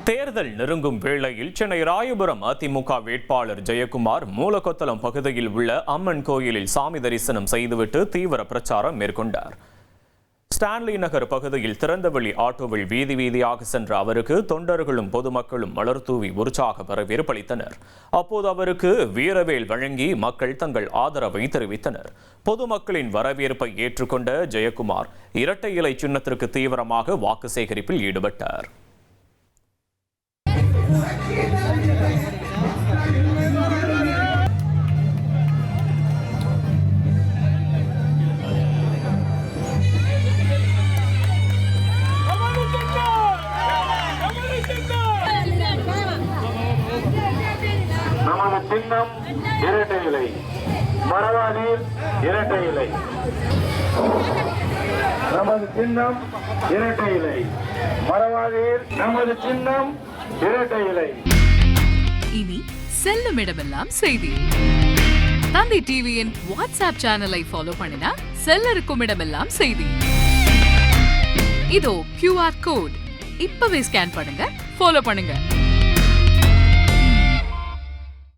தேர்தல் நெருங்கும் வேளையில் சென்னை ராயபுரம் அதிமுக வேட்பாளர் ஜெயக்குமார் மூலக்கொத்தளம் பகுதியில் உள்ள அம்மன் கோயிலில் சாமி தரிசனம் செய்துவிட்டு தீவிர பிரச்சாரம் மேற்கொண்டார். ஸ்டான்லி நகர் பகுதியில் திறந்தவெளி ஆட்டோவில் வீதி வீதியாக சென்ற அவருக்கு தொண்டர்களும் பொதுமக்களும் மலர் தூவி உற்சாக வரவேற்பளித்தனர். அப்போது அவருக்கு வீரவேல் வழங்கி மக்கள் தங்கள் ஆதரவை தெரிவித்தனர். பொதுமக்களின் வரவேற்பை ஏற்றுக்கொண்ட ஜெயக்குமார் இரட்டை இலை சின்னத்திற்கு தீவிரமாக வாக்கு சேகரிப்பில் ஈடுபட்டார். நமது சின்னம் இரட்டை இலை, மறவாதீர் இரட்டை இலை. நமது சின்னம் இரட்டை இலை, மறவாதீர். நமது சின்னம் இரட்டை இலை. இனி செல்லும் இடமெல்லாம் செய்தி. தந்தி டிவியின் வாட்ஸ்அப் சேனலை ஃபாலோ பண்ணினா செல்ல இருக்கும் இடமெல்லாம் செய்தி. இதோ QR கோட் இப்பவே ஸ்கேன் பண்ணுங்க, ஃபாலோ பண்ணுங்க.